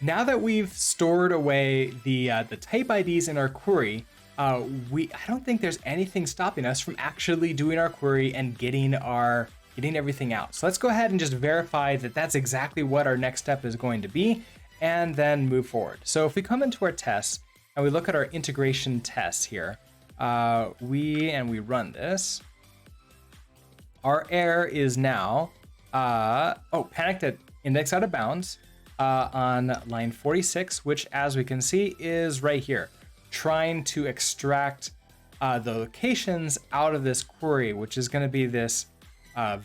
now that we've stored away the type IDs in our query, I don't think there's anything stopping us from actually doing our query and getting everything out. So let's go ahead and just verify that that's exactly what our next step is going to be, and then move forward. So if we come into our tests and we look at our integration tests here, we run this, our error is now, panicked at index out of bounds on line 46, which as we can see is right here, trying to extract the locations out of this query, which is going to be this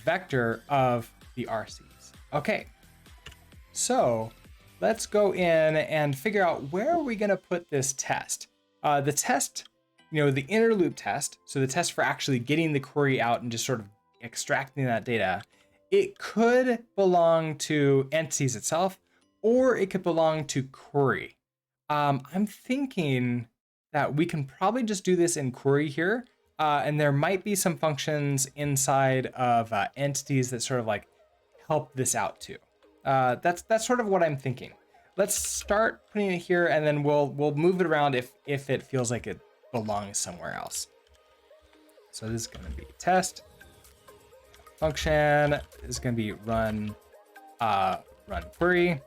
vector of the RCs. Okay, so let's go in and figure out where are we going to put this test. The test, the inner loop test, so the test for actually getting the query out and just sort of extracting that data, it could belong to entities itself, or it could belong to query. I'm thinking that we can probably just do this in query here, and there might be some functions inside of entities that sort of like help this out too. That's sort of what I'm thinking. Let's start putting it here, and then we'll move it around if it feels like it belongs somewhere else. So this is going to be test function is going to be run query.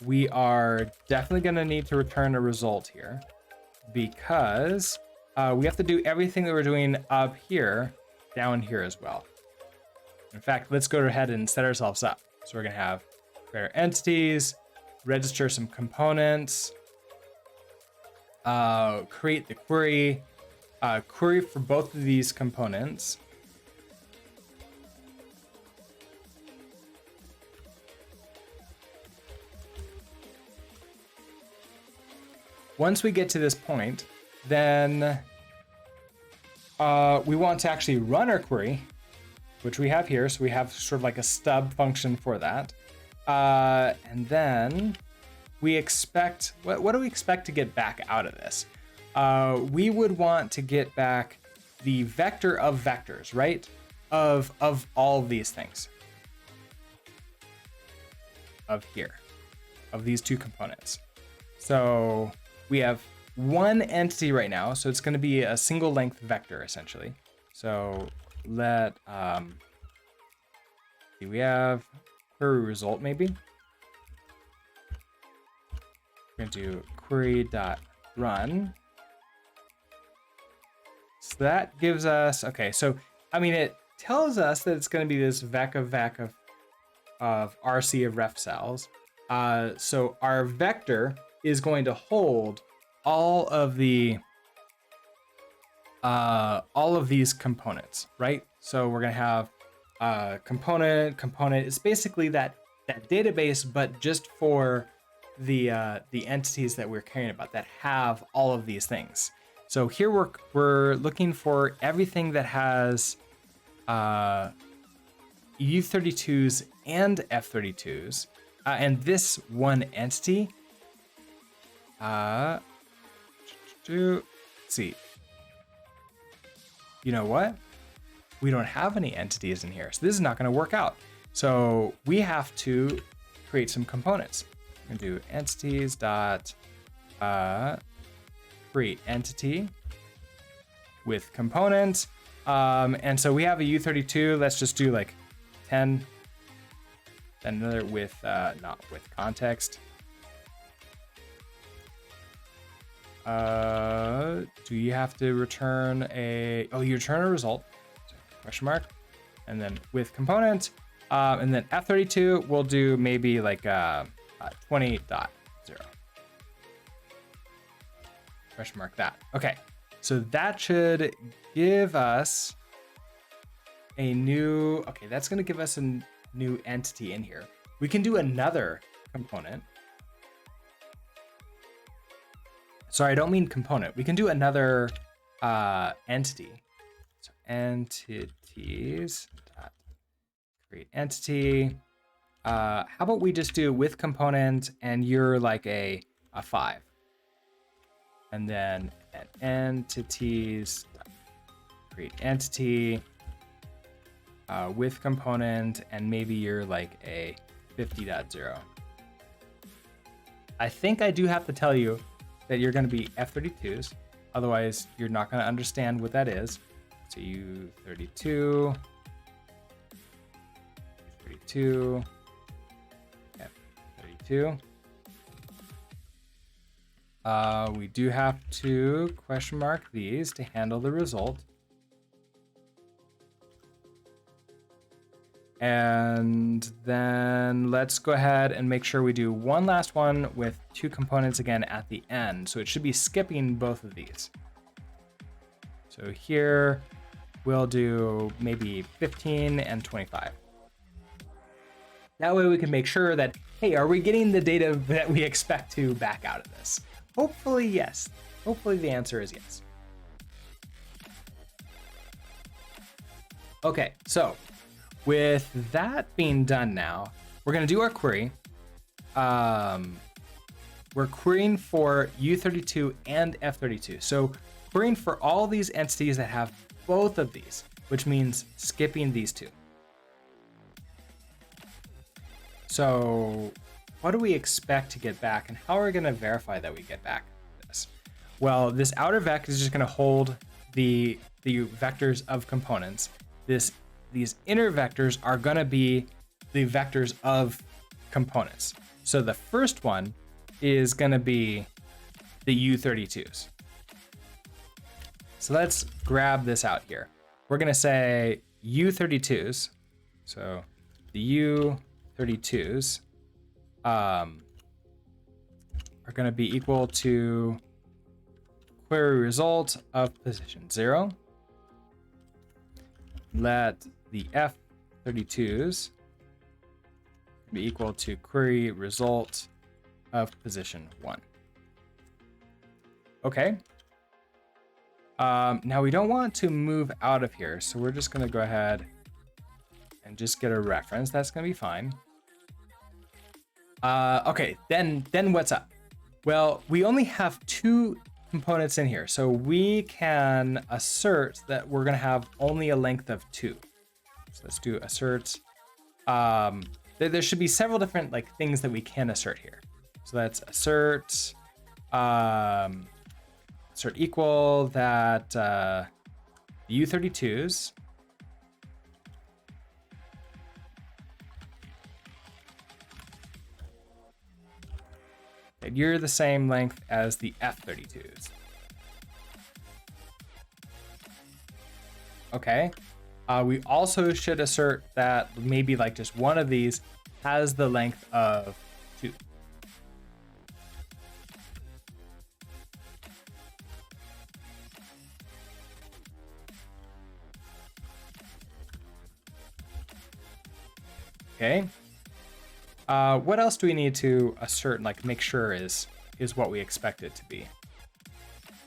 We are definitely going to need to return a result here because we have to do everything that we're doing up here down here as well. In fact, let's go ahead and set ourselves up. So we're going to have create our entities, register some components, create the query, query for both of these components. Once we get to this point, then we want to actually run our query, which we have here. So we have sort of like a stub function for that. And then we expect, what do we expect to get back out of this? We would want to get back the vector of vectors, right? Of all of these things. Of here, of these two components. So we have one entity right now, so it's going to be a single length vector essentially. So let we have query result maybe. We're going to do query.run. So that gives us, okay, so I mean it tells us that it's going to be this vec of RC of ref cells. So our vector is going to hold all of these components, right? So we're going to have component. It's basically that database, but just for the entities that we're caring about that have all of these things. So here we're looking for everything that has U32s and F32s, and this one entity. Let's see. You know what? We don't have any entities in here, so this is not going to work out. So we have to create some components. We're going to do entities dot create entity with component. And so we have a U32. Let's just do like 10. Then another with not with context. Do you have to return you return a result, question mark, and then with component, and then F32 we'll do maybe like 20.0 question mark that. Okay, so that should give us a new, okay, that's going to give us a new entity in here. We can do another component. Sorry, I don't mean component. We can do another entity. So entities dot create entity. How about we just do with component and you're like a 5. And then at entities dot create entity with component and maybe you're like a 50.0. I think I do have to tell you that you're going to be F32s. Otherwise, you're not going to understand what that is. So U32, U32, F32. We do have to question mark these to handle the result. And then let's go ahead and make sure we do one last one with 2 components again at the end. So it should be skipping both of these. So here we'll do maybe 15 and 25. That way we can make sure that, hey, are we getting the data that we expect to back out of this? Hopefully, yes. Hopefully the answer is yes. Okay, so with that being done now, we're going to do our query. We're querying for U32 and F32. So querying for all these entities that have both of these, which means skipping these 2. So what do we expect to get back, and how are we going to verify that we get back this? Well, this outer vec is just going to hold the vectors of components. These inner vectors are going to be the vectors of components. So the first one is going to be the U32s. So let's grab this out here. We're going to say U32s. So the U32s are going to be equal to query result of position 0. Let the F32s be equal to query result of position 1. Okay. Now we don't want to move out of here, so we're just going to go ahead and just get a reference. That's going to be fine. Okay, then what's up? Well, we only have 2 components in here, so we can assert that we're going to have only a length of 2. So let's do assert. There should be several different things that we can assert here. So let's assert assert equal that the U32s that you're the same length as the F32s. Okay. We also should assert that maybe just one of these has the length of 2. Okay. What else do we need to assert, make sure is what we expect it to be?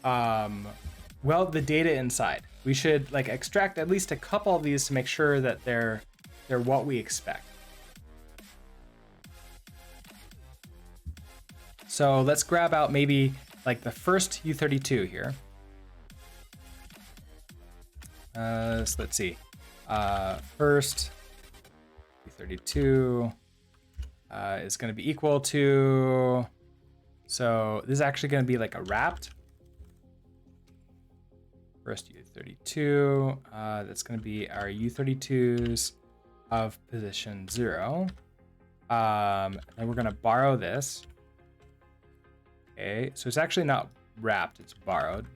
Well, the data inside. We should extract at least a couple of these to make sure that they're what we expect. So let's grab out maybe the first U32 here. So let's see. First U32 is going to be equal to, so this is actually going to be a wrapped. First U32, that's going to be our U32s of position 0. And we're going to borrow this. Okay, so it's actually not wrapped, it's borrowed.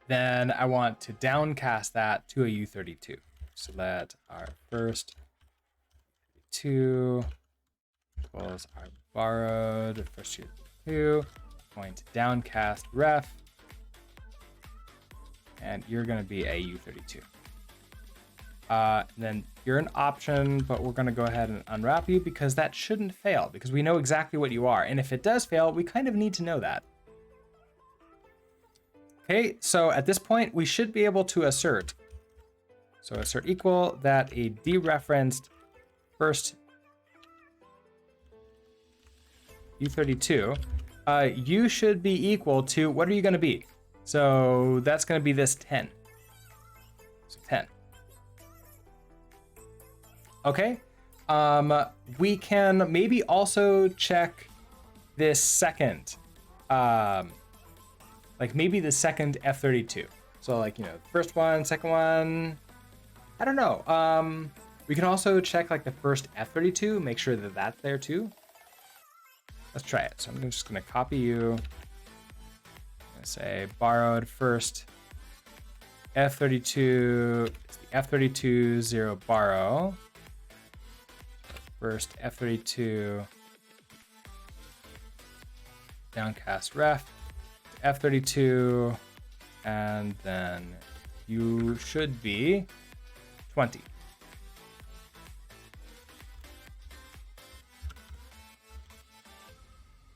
Then I want to downcast that to a U32. So let our first 2 equals our borrowed first U32. Going to downcast ref, and you're going to be a U32. Then you're an option, but we're going to go ahead and unwrap you because that shouldn't fail, because we know exactly what you are. And if it does fail, we kind of need to know that. Okay, so at this point, we should be able to assert. So assert equal that a dereferenced first U32, you should be equal to, what are you going to be? So that's going to be this 10. So 10. Okay. We can maybe also check this second, like maybe the second F32. So like, first one, second one, I don't know. We can also check like the first F32, make sure that that's there too. Let's try it. So I'm just gonna copy you. I'm gonna say borrowed first F32, it's the F32 0 borrow. First F32 downcast ref, F32, and then you should be 20.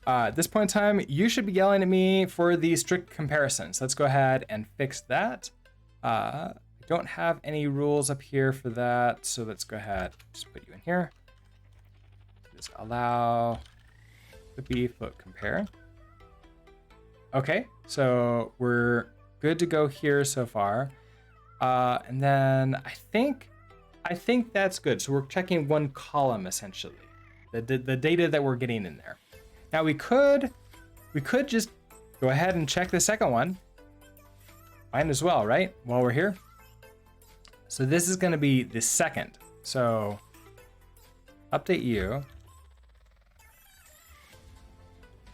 At this point in time, you should be yelling at me for the strict comparisons. Let's go ahead and fix that. I don't have any rules up here for that, so let's go ahead, just put you in here. Just allow the b float compare. Okay, so we're good to go here so far. And then I think that's good. So we're checking one column essentially, the data that we're getting in there. Now we could just go ahead and check the second one. Fine as well, right? While we're here. So this is going to be the second. So update you.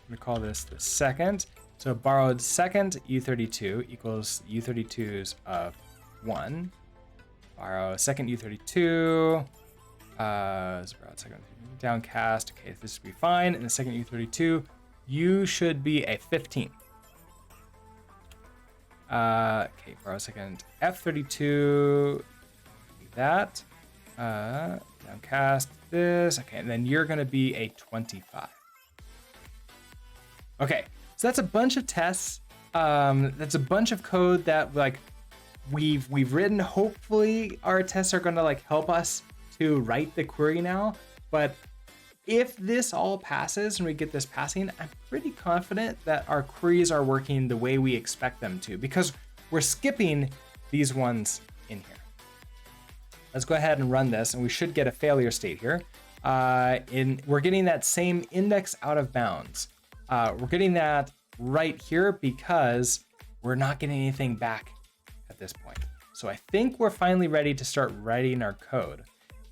I'm going to call this the second. So borrowed second U32 equals U32's of 1. Borrow second U32. Borrowed second downcast. Okay, this should be fine. And the second U32, you should be a 15. Okay, borrow second F32. That. Downcast this. Okay, and then you're gonna be a 25. Okay, so that's a bunch of tests. That's a bunch of code that like we've written. Hopefully our tests are gonna like help us to write the query now. But if this all passes and we get this passing, I'm pretty confident that our queries are working the way we expect them to, because we're skipping these ones in here. Let's go ahead and run this, and we should get a failure state here. We're getting that same index out of bounds. We're getting that right here because we're not getting anything back at this point. So I think we're finally ready to start writing our code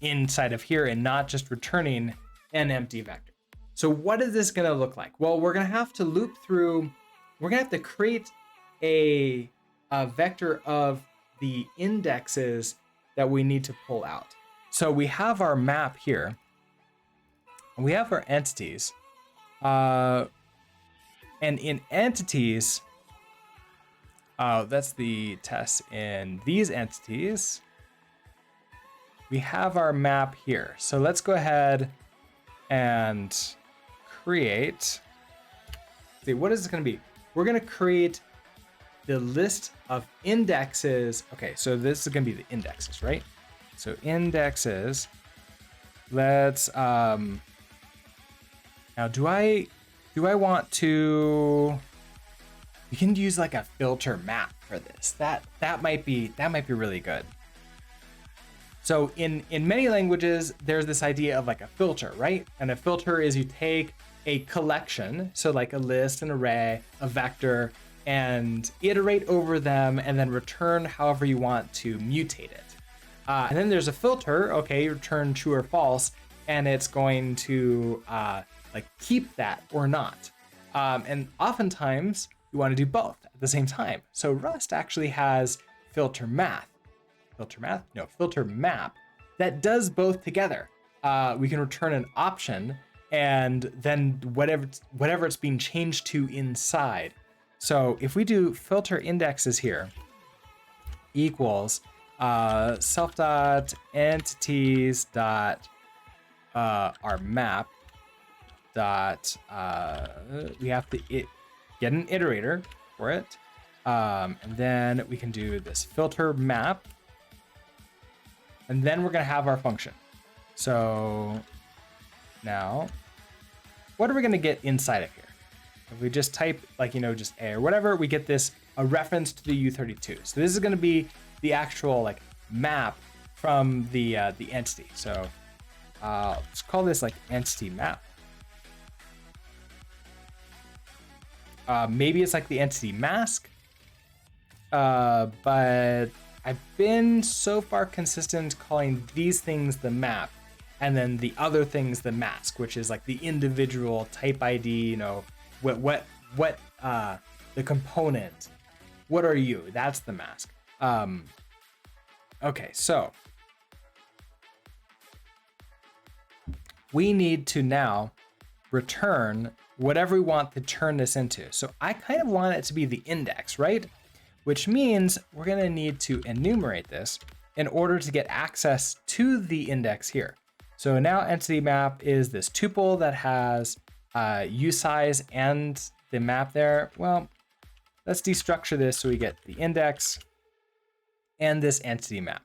inside of here and not just returning an empty vector. So what is this gonna look like? Well, we're gonna have to loop through, we're gonna have to create a vector of the indexes that we need to pull out. So we have our map here, and we have our entities. And in entities, that's the test in these entities. We have our map here. So let's go ahead and create, see, what is it gonna be? We're gonna create the list of indexes. Okay, so this is gonna be the indexes, right? So indexes, let's, now do I want to, we can use like a filter map for this. That might be really good. So in many languages, there's this idea of like a filter, right? And a filter is you take a collection, so like a list, an array, a vector, and iterate over them and then return however you want to mutate it. And then there's a filter, okay, return true or false, and it's going to like keep that or not. And oftentimes you want to do both at the same time. So Rust actually has filter map that does both together. We can return an option and then whatever it's being changed to inside. So if we do filter indexes here equals self.entities dot our map dot we have to get an iterator for it, and then we can do this filter map, and then we're gonna have our function. So now what are we gonna get inside of here? If we just type like, just A or whatever, we get this, a reference to the U32. So this is gonna be the actual like map from the entity. So let's call this like entity map. Maybe it's like the entity mask, but I've been so far consistent calling these things the map, and then the other things the mask, which is like the individual type ID, you know, what the component. What are you? That's the mask. Okay, so we need to now return whatever we want to turn this into. So I kind of want it to be the index, right? Which means we're gonna need to enumerate this in order to get access to the index here. So now entity map is this tuple that has usize and the map there. Well, let's destructure this so we get the index and this entity map.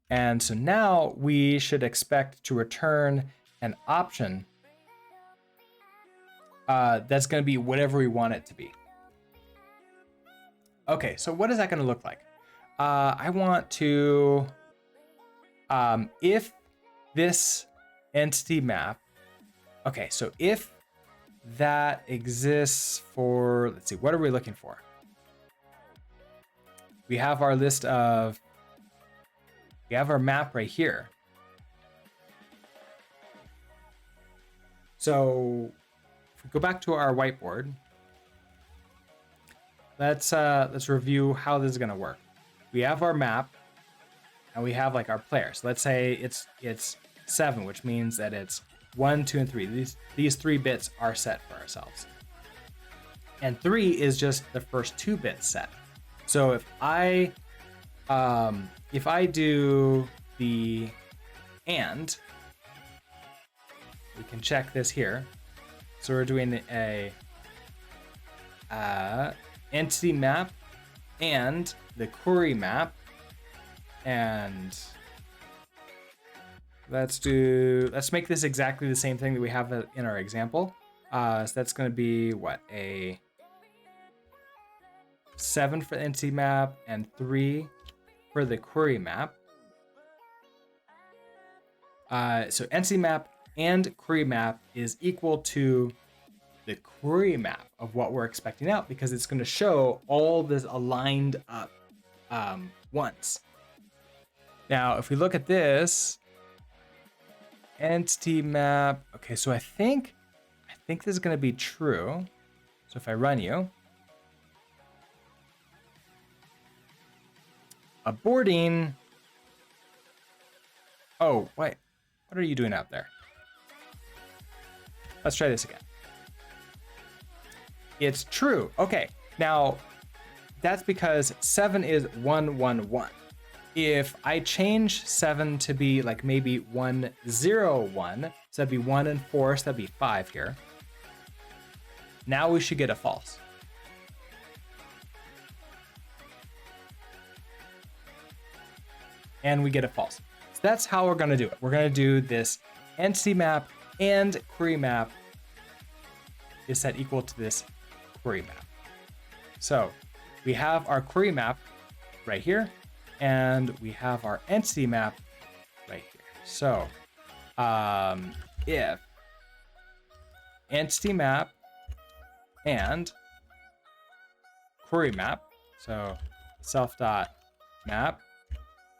And so now we should expect to return an option that's going to be whatever we want it to be. Okay, so what is that going to look like? I want to, if this entity map, okay, so if that exists for, let's see, what are we looking for? We have our list of, we have our map right here. So if we go back to our whiteboard, let's review how this is gonna work. We have our map and we have like our players. Let's say it's 7, which means that it's 1, 2, and 3. These 3 bits are set for ourselves. And 3 is just the first 2 bits set. So if I do the and, we can check this here. So we're doing a entity map and the query map, and let's make this exactly the same thing that we have in our example. So that's going to be what, a 7 for the entity map and 3 for the query map. So entity map and query map is equal to the query map of what we're expecting out, because it's going to show all this aligned up once. Now, if we look at this entity map, okay, so I think this is going to be true. So if I run you, aborting. Oh, wait, what are you doing out there? Let's try this again. It's true. Okay, now that's because 7 is 1, 1, 1. If I change 7 to be like maybe 1, 0, 1, so that'd be 1 and 4, so that'd be 5 here. Now we should get a false. And we get a false. So that's how we're gonna do it. We're gonna do this entity map and query map is set equal to this query map. So we have our query map right here, and we have our entity map right here. So if entity map and query map, so self.map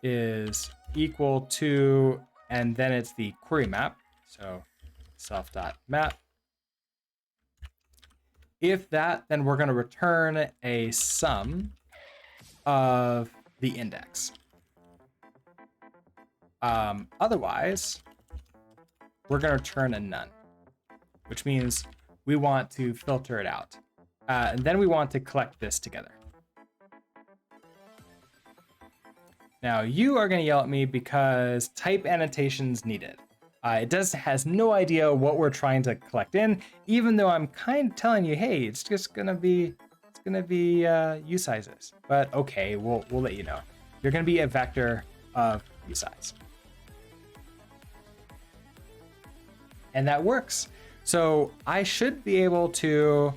is equal to, and then it's the query map, so self.map. If that, then we're going to return a sum of the index. Otherwise, we're going to return a none, which means we want to filter it out. And then we want to collect this together. Now you are going to yell at me because type annotations needed. It has no idea what we're trying to collect in, even though I'm kind of telling you, hey, it's just gonna be usizes. But okay, we'll let you know. You're gonna be a vector of usize, and that works. So I should be able to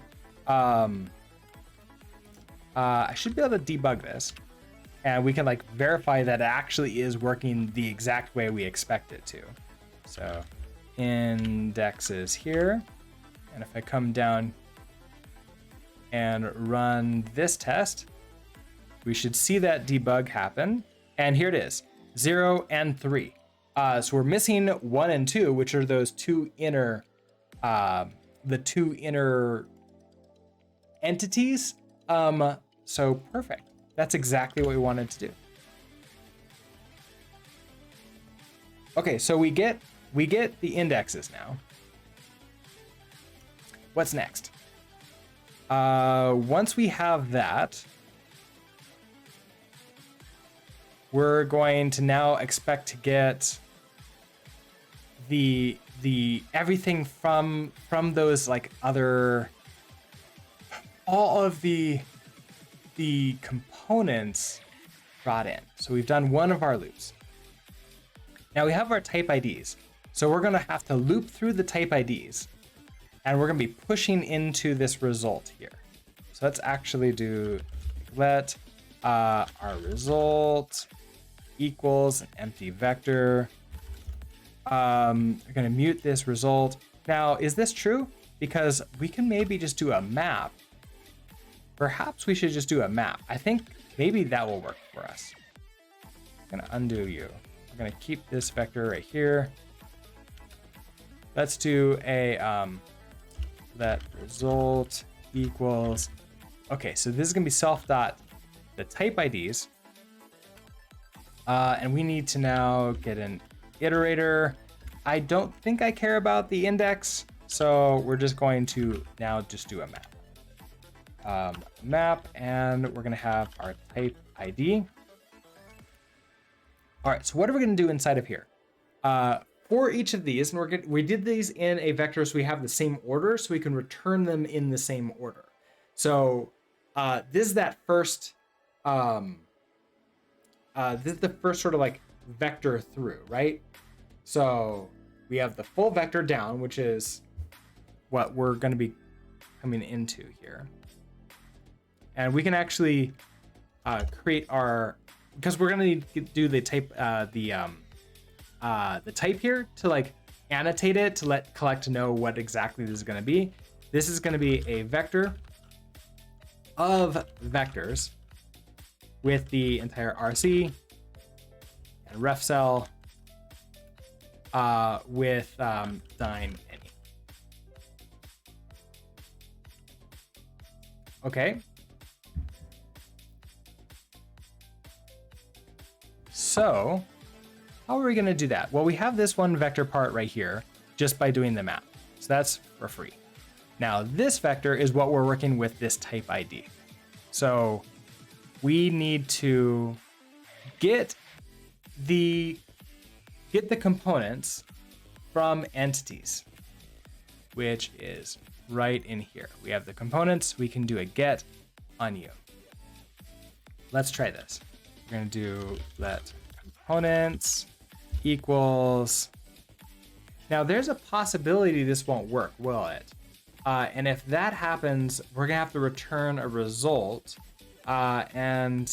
debug this, and we can like verify that it actually is working the exact way we expect it to. So indexes here. And if I come down and run this test, we should see that debug happen. And here it is, 0 and 3. So we're missing 1 and 2, which are those two inner, the two inner entities. So perfect. That's exactly what we wanted to do. Okay, so we get the indexes now. What's next? Once we have that, we're going to now expect to get the everything from those like other, all of the components brought in. So we've done one of our loops. Now we have our type IDs. So we're gonna have to loop through the type IDs, and we're gonna be pushing into this result here. So let's actually do let our result equals an empty vector. We're gonna mute this result. Now, is this true? Because we can maybe just do a map. Perhaps we should just do a map. I think maybe that will work for us. I'm gonna undo you. We're gonna keep this vector right here. Let's do a let result equals. Okay, so this is gonna be self dot the type IDs. And we need to now get an iterator. I don't think I care about the index, so we're just going to now just do a map. Map, and we're gonna have our type ID. All right, so what are we gonna do inside of here? For each of these, and we did these in a vector so we have the same order, so we can return them in the same order. So this is that first, this is the first sort of like vector through, right? So we have the full vector down, which is what we're gonna be coming into here. And we can actually create our, because we're gonna need to do the type, the type here to like annotate it to let collect know what exactly this is gonna be. This is gonna be a vector of vectors with the entire RC and ref cell with dime any. Okay. So how are we going to do that? Well, we have this one vector part right here just by doing the map. So that's for free. Now this vector is what we're working with this type ID. So we need to get the components from entities, which is right in here. We have the components. We can do a get on you. Let's try this. We're going to do let components equals. Now there's a possibility this won't work, will it? And if that happens, we're gonna have to return a result, and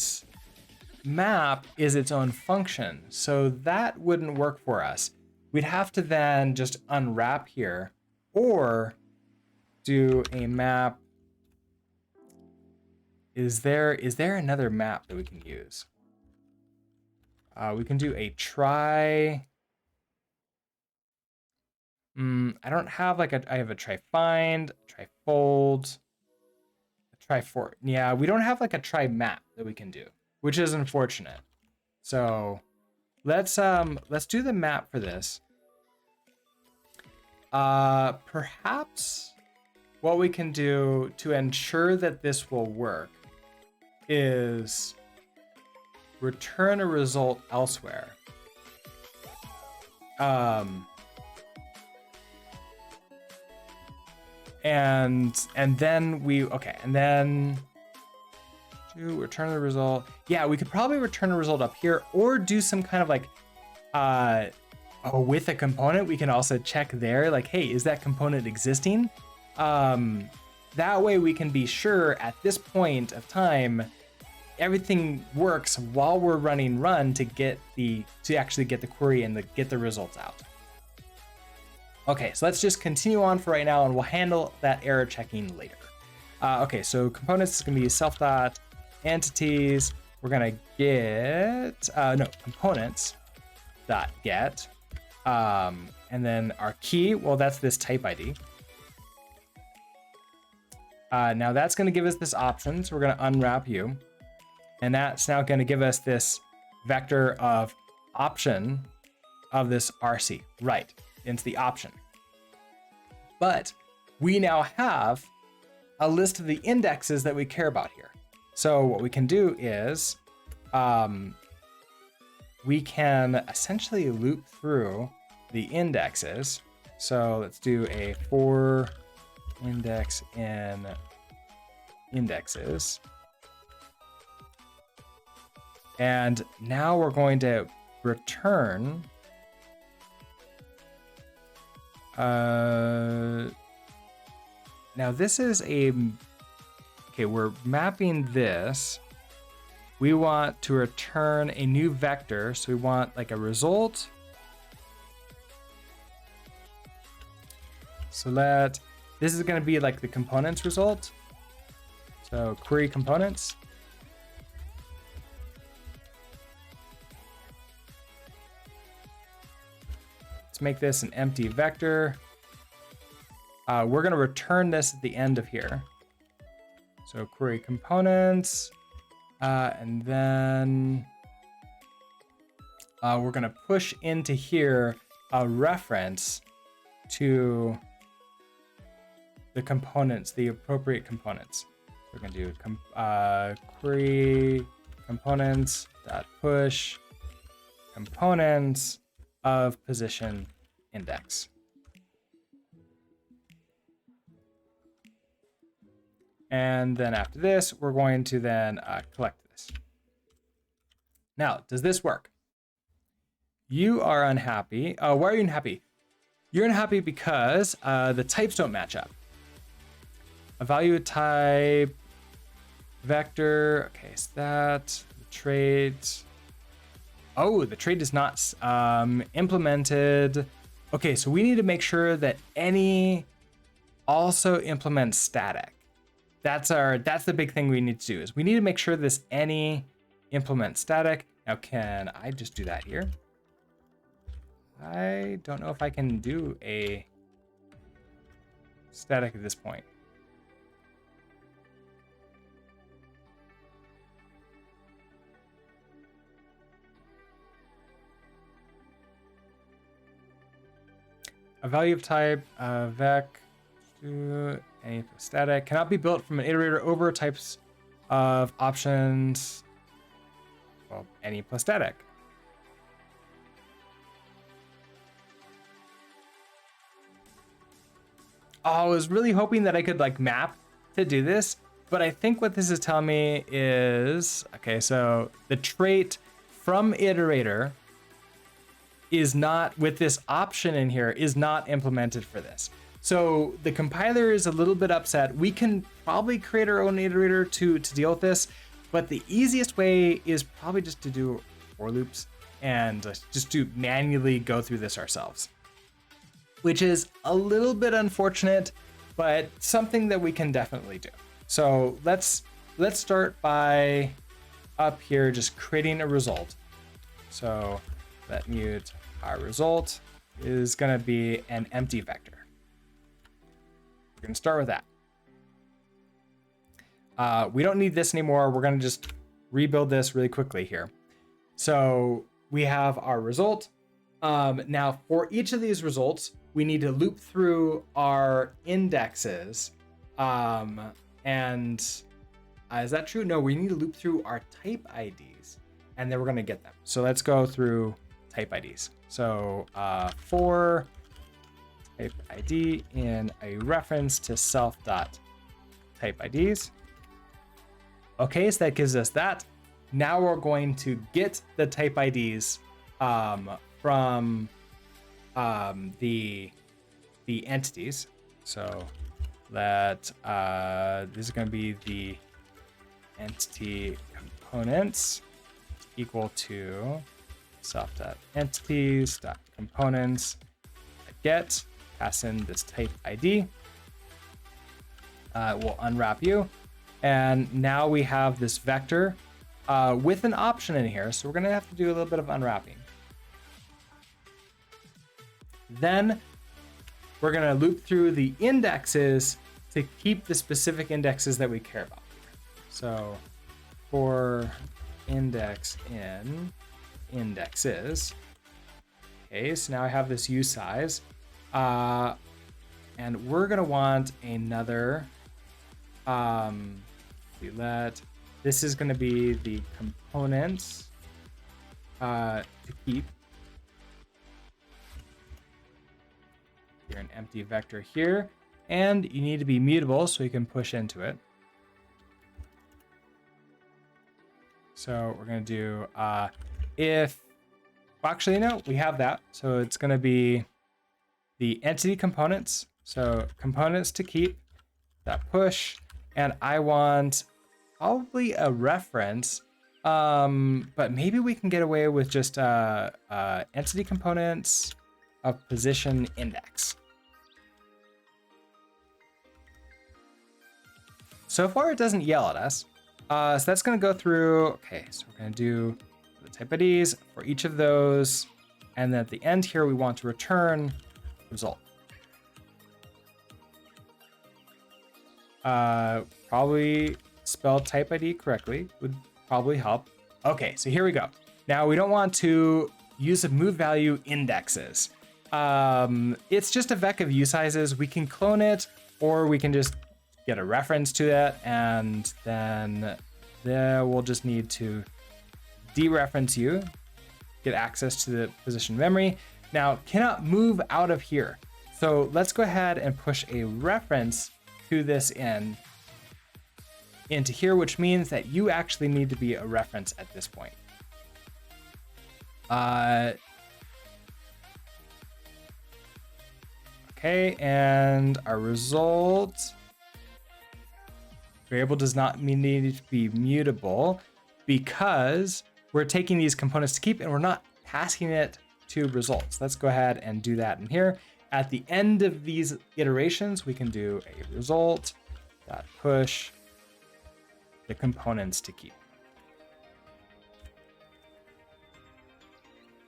map is its own function. So that wouldn't work for us. We'd have to then just unwrap here or do a map. Is there another map that we can use? We can do a try. I don't have like I have a try find, try fold, try for. Yeah, we don't have like a try map that we can do, which is unfortunate. So let's do the map for this. Perhaps what we can do to ensure that this will work is return a result elsewhere. And then and then to return the result. Yeah, we could probably return a result up here or do some kind of like, with a component, we can also check there, like, hey, is that component existing? That way we can be sure at this point of time, everything works while we're running run to actually get the query and get the results out. Okay, so let's just continue on for right now and we'll handle that error checking later. Okay, so components is gonna be self dot entities. We're gonna get, components dot get. And then our key, well, that's this type ID. Now that's gonna give us this option. So we're gonna unwrap you. And that's now gonna give us this vector of option of this RC, right, into the option. But we now have a list of the indexes that we care about here. So what we can do is we can essentially loop through the indexes. So let's do a for index in indexes. And now we're going to return now this is okay, we're mapping this. We want to return a new vector. So we want like a result. So this is going to be like the components result. So query components. Let's make this an empty vector. We're going to return this at the end of here. So query components, and then we're going to push into here a reference to the components, the appropriate components. We're going to do query components dot push components of position index. And then after this, we're going to then collect this. Now, does this work? You are unhappy. Why are you unhappy? You're unhappy because the types don't match up. A value type vector. Okay, so that the trait. Oh, the trait is not implemented. Okay, so we need to make sure that any also implements static. That's the big thing we need to do is we need to make sure this any implements static. Now, can I just do that here? I don't know if I can do a static at this point. A value of type vec to any static cannot be built from an iterator over types of options. Well, any plus static. Oh, I was really hoping that I could like map to do this, but I think what this is telling me is, okay, so the trait from iterator is not, with this option in here, is not implemented for this. So the compiler is a little bit upset. We can probably create our own iterator to deal with this, but the easiest way is probably just to do for loops and just to manually go through this ourselves, which is a little bit unfortunate, but something that we can definitely do. So let's start by up here just creating a result. So let mute our result is going to be an empty vector. We're going to start with that. We don't need this anymore. We're going to just rebuild this really quickly here. So we have our result. Now for each of these results, we need to loop through our indexes. And is that true? No, we need to loop through our type IDs and then we're going to get them. So let's go through type IDs. So for type ID in a reference to self.type IDs. Okay, so that gives us that. Now we're going to get the type IDs from the entities. So that this is going to be the entity components equal to self.entities.components get pass in this type ID. We'll unwrap you. And now we have this vector with an option in here. So we're going to have to do a little bit of unwrapping. Then we're going to loop through the indexes to keep the specific indexes that we care about. So for index in indexes. Okay, so now I have this usize. And we're going to want another, this is going to be the components to keep. Here an empty vector here, and you need to be mutable so you can push into it. So we're going to do actually, no, we have that. So it's going to be the entity components. So components to keep, that push, and I want probably a reference, but maybe we can get away with just entity components of position index. So far it doesn't yell at us. So that's going to go through. Okay, so we're going to do the type IDs for each of those. And then at the end here, we want to return result. Probably spell type ID correctly would probably help. Okay, so here we go. Now we don't want to use the move value indexes. It's just a vec of usizes. We can clone it, or we can just get a reference to it, and then we'll just need to dereference you, get access to the position memory. Now, cannot move out of here. So let's go ahead and push a reference to this into here, which means that you actually need to be a reference at this point. Okay, and our result variable does not need to be mutable because we're taking these components to keep and we're not passing it to results. Let's go ahead and do that in here. At the end of these iterations, we can do a result dot push the components to keep.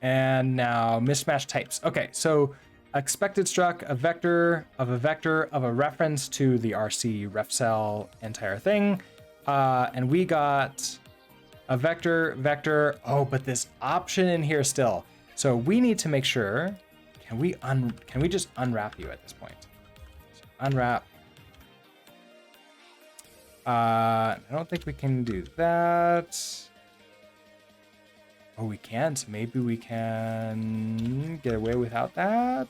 And now mismatch types. Okay, so expected struct a vector of a reference to the RC ref cell entire thing. And we got a vector. Oh, but this option in here still. So we need to make sure, can we just unwrap you at this point? So unwrap. I don't think we can do that. Oh, we can't. Maybe we can get away without that.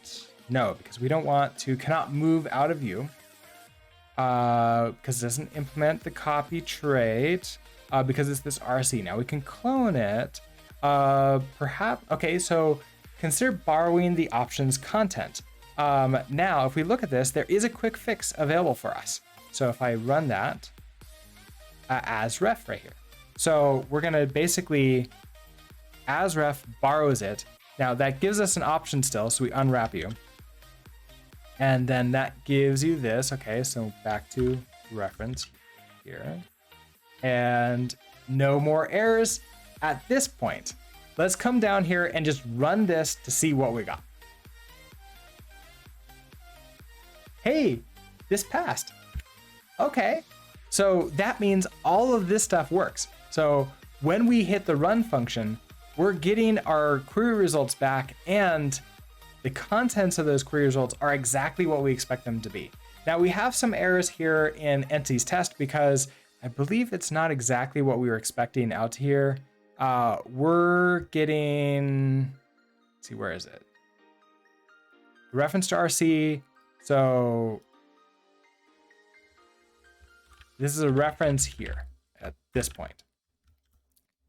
No, because we don't want to, cannot move out of view. Because it doesn't implement the copy trait. Because it's this RC. Now we can clone it. Perhaps, okay, so consider borrowing the options content. Now, if we look at this, there is a quick fix available for us. So if I run that as ref right here. So we're going to basically, as ref borrows it. Now that gives us an option still, so we unwrap you. And then that gives you this. Okay, so back to reference here. And no more errors at this point. Let's come down here and just run this to see what we got. Hey, this passed. Okay, so that means all of this stuff works. So when we hit the run function, we're getting our query results back, and the contents of those query results are exactly what we expect them to be. Now we have some errors here in entities test because I believe it's not exactly what we were expecting out here. We're getting, let's see, where is it? Reference to RC. So this is a reference here at this point.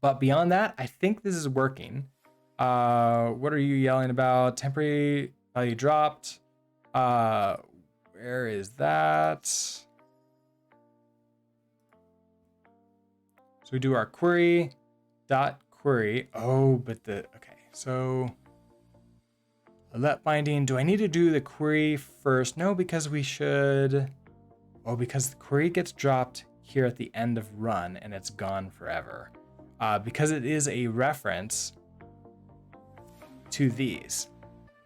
But beyond that, I think this is working. What are you yelling about? Temporary value dropped. Where is that? So we do our query dot query. Oh, but okay. So let binding. Do I need to do the query first? No, because we should. Oh, because the query gets dropped here at the end of run and it's gone forever. Because it is a reference to these.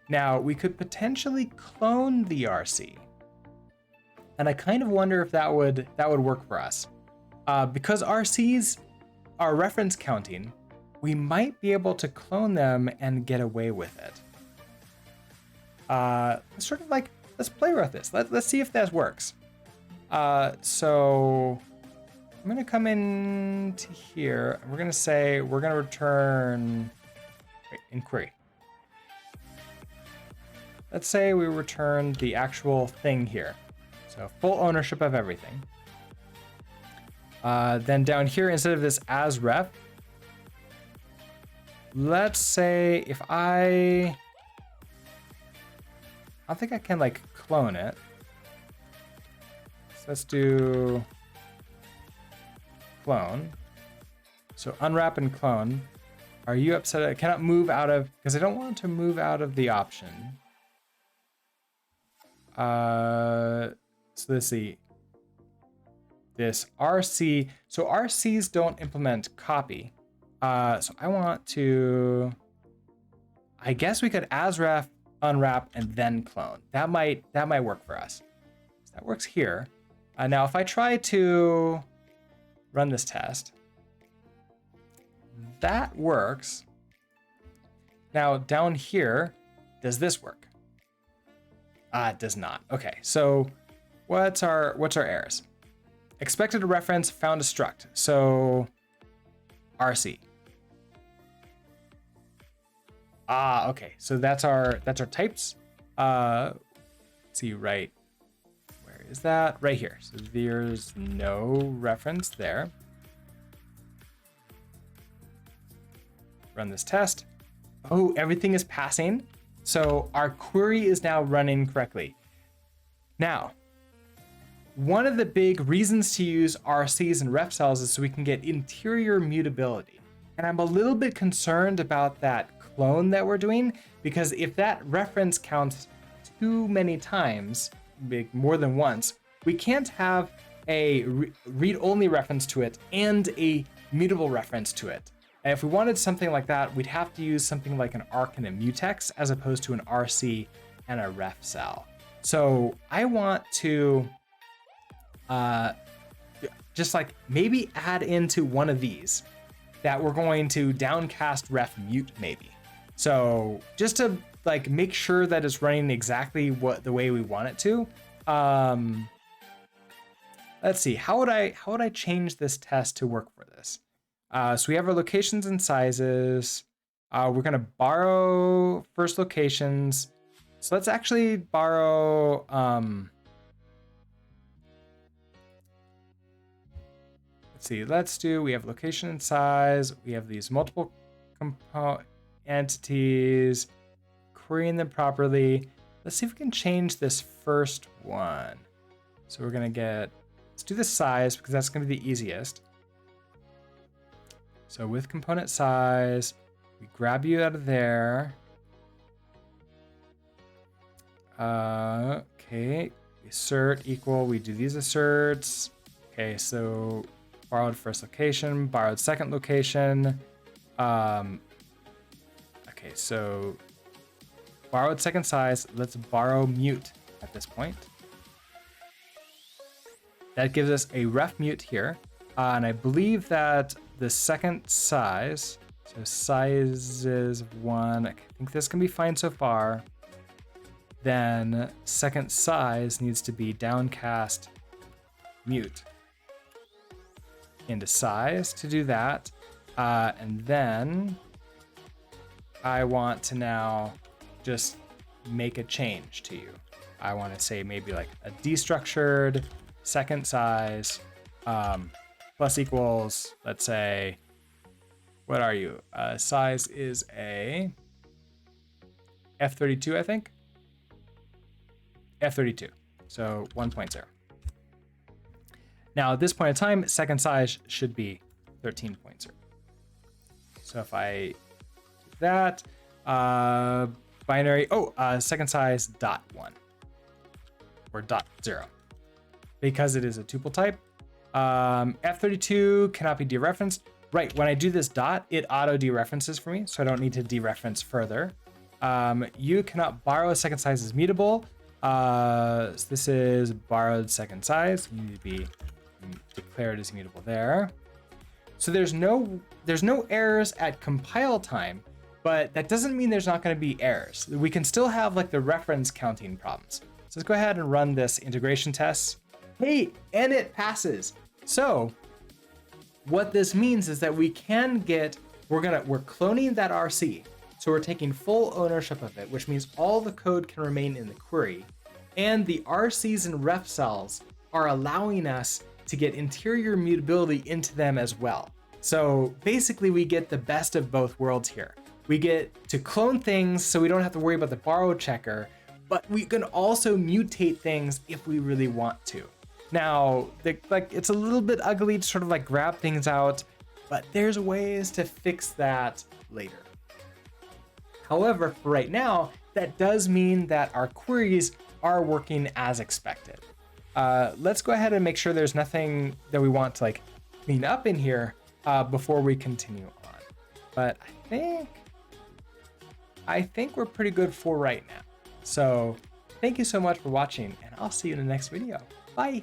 Now, we could potentially clone the RC. And I kind of wonder if that would work for us. Because RCs are reference counting, we might be able to clone them and get away with it. Let's play with this. Let's see if that works. So I'm gonna come into here and we're gonna say we're gonna return inquiry. Let's say we return the actual thing here. So full ownership of everything. Then down here, instead of this as ref, let's say if I don't think I can like clone it. So let's do clone. So unwrap and clone. Are you upset? I cannot move out of, because I don't want to move out of the option. So let's see. This RC, so RCs don't implement copy. So I want to, I guess we could as ref, unwrap, and then clone. That might work for us. So that works here. Now, if I try to run this test, that works. Now down here, does this work? It does not. Okay, so what's our errors? Expected a reference, found a struct. So RC. Okay. So that's our types. Let's see, right. Where is that? Right here. So there's no reference there. Run this test. Oh, everything is passing. So our query is now running correctly. Now, one of the big reasons to use RCs and ref cells is so we can get interior mutability. And I'm a little bit concerned about that clone that we're doing, because if that reference counts too many times, more than once, we can't have a read-only reference to it and a mutable reference to it. And if we wanted something like that, we'd have to use something like an arc and a mutex as opposed to an RC and a ref cell. So I want to just like maybe add into one of these that we're going to downcast ref mute maybe. So just to like make sure that it's running exactly the way we want it to. Let's see, how would I change this test to work for this? So we have our locations and sizes. We're gonna borrow first locations. So let's actually borrow, let's see, we have location and size. We have these multiple component entities, querying them properly. Let's see if we can change this first one. So we're gonna let's do the size because that's gonna be the easiest. So with component size, we grab you out of there. Okay, assert equal, we do these asserts. Okay, so borrowed first location, borrowed second location. Okay, so borrowed second size, let's borrow mute at this point. That gives us a ref mute here. And I believe that the second size, so size is 1, I think this can be fine so far. Then second size needs to be downcast mute into size to do that. And then I want to now just make a change to you. I want to say maybe like a destructured second size plus equals, let's say, what are you? Size is a F32, I think. F32, so 1.0. Now at this point in time, second size should be 13.0. So if I do that, binary, second size .1 or .0 because it is a tuple type. F32 cannot be dereferenced. Right, when I do this dot, it auto dereferences for me, so I don't need to dereference further. You cannot borrow a second size is mutable. So this is borrowed second size. You need to be declared as mutable there. So there's no errors at compile time, but that doesn't mean there's not going to be errors. We can still have like the reference counting problems. So let's go ahead and run this integration test. Hey, and it passes. So what this means is that we can get, we're cloning that RC. So we're taking full ownership of it, which means all the code can remain in the query. And the RCs and ref cells are allowing us to get interior mutability into them as well. So basically we get the best of both worlds here. We get to clone things so we don't have to worry about the borrow checker, but we can also mutate things if we really want to. Now, it's a little bit ugly to sort of like grab things out, but there's ways to fix that later. However, for right now, that does mean that our queries are working as expected. Let's go ahead and make sure there's nothing that we want to like clean up in here before we continue on. But I think we're pretty good for right now. So thank you so much for watching, and I'll see you in the next video. Bye.